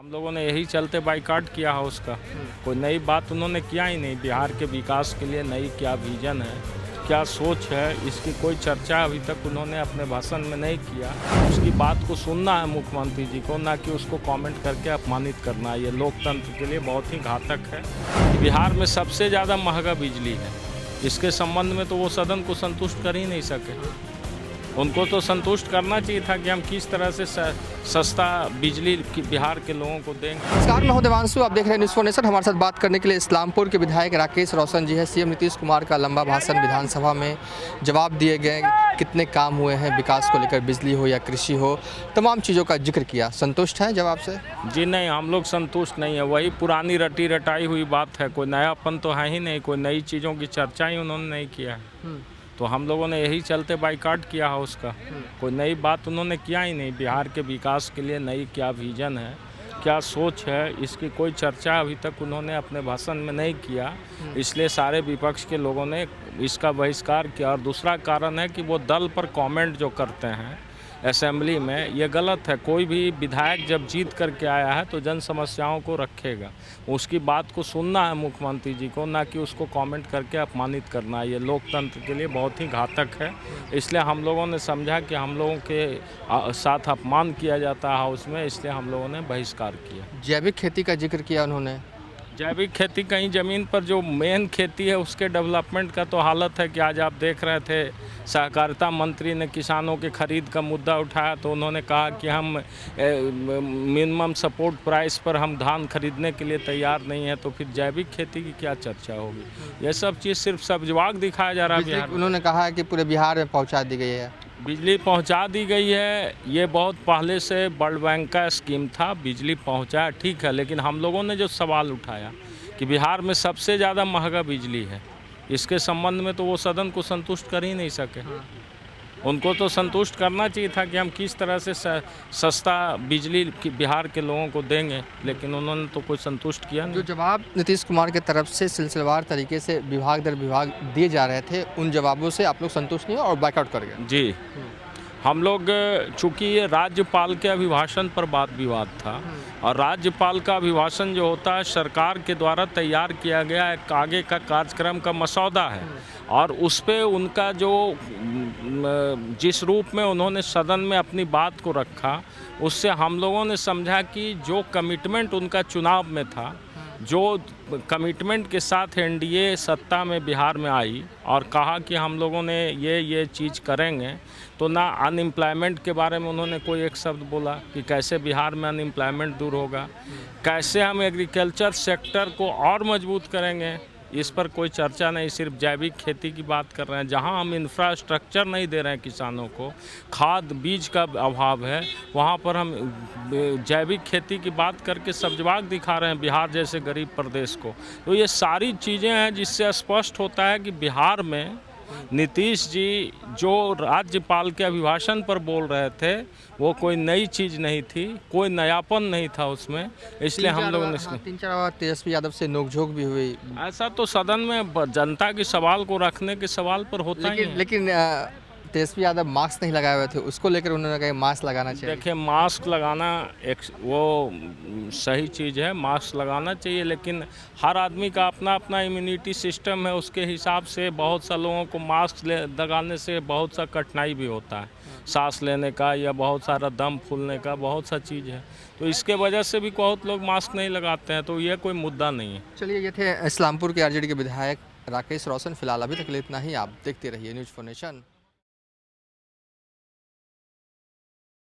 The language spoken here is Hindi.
हम लोगों ने यही चलते बाइकाट किया है उसका। कोई नई बात उन्होंने किया ही नहीं। बिहार के विकास के लिए नई क्या विजन है, क्या सोच है, इसकी कोई चर्चा अभी तक उन्होंने अपने भाषण में नहीं किया। उसकी बात को सुनना है मुख्यमंत्री जी को, ना कि उसको कमेंट करके अपमानित करना। ये लोकतंत्र के लिए बहुत ही घातक है। बिहार में सबसे ज़्यादा महंगा बिजली है। इसके संबंध में तो वो सदन को संतुष्ट कर ही नहीं सके। उनको तो संतुष्ट करना चाहिए था कि हम किस तरह से सस्ता बिजली बिहार के लोगों को देंगे। नमस्कार, मैं हूं देवांशु, आप देख रहे हैं न्यूज़ 4 नेशन। हमारे साथ बात करने के लिए इस्लामपुर के विधायक राकेश रोशन जी हैं। सीएम नीतीश कुमार का लंबा भाषण विधानसभा में, जवाब दिए गए, कितने काम हुए हैं विकास को लेकर, बिजली हो या कृषि हो, तमाम चीज़ों का जिक्र किया। संतुष्ट हैं जवाब से? जी नहीं, हम लोग संतुष्ट नहीं है। वही पुरानी रटी रटाई हुई बात है। कोई नयापन तो है ही नहीं, कोई नई चीज़ों की चर्चा ही उन्होंने नहीं किया है। तो हम लोगों ने यही चलते बाइकाट किया है उसका। कोई नई बात उन्होंने किया ही नहीं। बिहार के विकास के लिए नई क्या विजन है, क्या सोच है, इसकी कोई चर्चा अभी तक उन्होंने अपने भाषण में नहीं किया। इसलिए सारे विपक्ष के लोगों ने इसका बहिष्कार किया। और दूसरा कारण है कि वो दल पर कमेंट जो करते हैं असेंबली में, ये गलत है। कोई भी विधायक जब जीत करके आया है तो जन समस्याओं को रखेगा। उसकी बात को सुनना है मुख्यमंत्री जी को, ना कि उसको कमेंट करके अपमानित करना। ये लोकतंत्र के लिए बहुत ही घातक है। इसलिए हम लोगों ने समझा कि हम लोगों के साथ अपमान किया जाता है हाउस में, इसलिए हम लोगों ने बहिष्कार किया। जैविक खेती का जिक्र किया उन्होंने। जैविक खेती कहीं ज़मीन पर जो मेन खेती है उसके डेवलपमेंट का तो हालत है कि आज आप देख रहे थे सहकारिता मंत्री ने किसानों के खरीद का मुद्दा उठाया तो उन्होंने कहा कि हम मिनिमम सपोर्ट प्राइस पर हम धान खरीदने के लिए तैयार नहीं है। तो फिर जैविक खेती की क्या चर्चा होगी? ये सब चीज़ सिर्फ सब्जवाग दिखाया जा रहा है बिहार में। उन्होंने कहा है कि पूरे बिहार में पहुँचा दी गई है, बिजली पहुंचा दी गई है। ये बहुत पहले से वर्ल्ड बैंक का स्कीम था, बिजली पहुंचाया, ठीक है। लेकिन हम लोगों ने जो सवाल उठाया कि बिहार में सबसे ज़्यादा महंगा बिजली है, इसके संबंध में तो वो सदन को संतुष्ट कर ही नहीं सके। उनको तो संतुष्ट करना चाहिए था कि हम किस तरह से सस्ता बिजली बिहार के लोगों को देंगे, लेकिन उन्होंने तो कोई संतुष्ट किया नहीं। जो जवाब नीतीश कुमार की तरफ से सिलसिलेवार तरीके से विभाग दर विभाग दिए जा रहे थे, उन जवाबों से आप लोग संतुष्ट नहीं हो और बैकआउट कर गए? जी, हम लोग चूँकि ये राज्यपाल के अभिभाषण पर बात विवाद था, और राज्यपाल का अभिभाषण जो होता है सरकार के द्वारा तैयार किया गया एक आगे का कार्यक्रम का मसौदा है, और उस पे उनका जो जिस रूप में उन्होंने सदन में अपनी बात को रखा, उससे हम लोगों ने समझा कि जो कमिटमेंट उनका चुनाव में था, जो कमिटमेंट के साथ एनडीए सत्ता में बिहार में आई और कहा कि हम लोगों ने ये चीज़ करेंगे, तो ना अनएम्प्लॉयमेंट के बारे में उन्होंने कोई एक शब्द बोला कि कैसे बिहार में अनएम्प्लॉयमेंट दूर होगा, कैसे हम एग्रीकल्चर सेक्टर को और मजबूत करेंगे, इस पर कोई चर्चा नहीं। सिर्फ जैविक खेती की बात कर रहे हैं। जहां हम इंफ्रास्ट्रक्चर नहीं दे रहे हैं किसानों को, खाद बीज का अभाव है, वहां पर हम जैविक खेती की बात करके सब्जवाग दिखा रहे हैं बिहार जैसे गरीब प्रदेश को। तो ये सारी चीज़ें हैं जिससे स्पष्ट होता है कि बिहार में नीतीश जी जो राज्यपाल के अभिभाषण पर बोल रहे थे वो कोई नई चीज़ नहीं थी, कोई नयापन नहीं था उसमें। इसलिए हम लोगों ने 3-4 बार तेजस्वी यादव से नोकझोंक भी हुई। ऐसा तो सदन में जनता के सवाल को रखने के सवाल पर होता ही है। लेकिन तेजस्वी यादव मास्क नहीं लगाए हुए थे, उसको लेकर उन्होंने कहा मास्क लगाना चाहिए। देखिए, मास्क लगाना एक वो सही चीज़ है, मास्क लगाना चाहिए, लेकिन हर आदमी का अपना अपना इम्यूनिटी सिस्टम है। उसके हिसाब से बहुत सा लोगों को मास्क लगाने से बहुत सा कठिनाई भी होता है, सांस लेने का या बहुत सारा दम फूलने का, बहुत सा चीज़ है। तो इसके वजह से भी बहुत लोग मास्क नहीं लगाते हैं। तो ये कोई मुद्दा नहीं है। चलिए, ये थे इस्लामपुर के आरजेडी के विधायक राकेश रोशन। फिलहाल अभी तक के लिए इतना ही। आप देखते रहिए न्यूज़ 4 नेशन।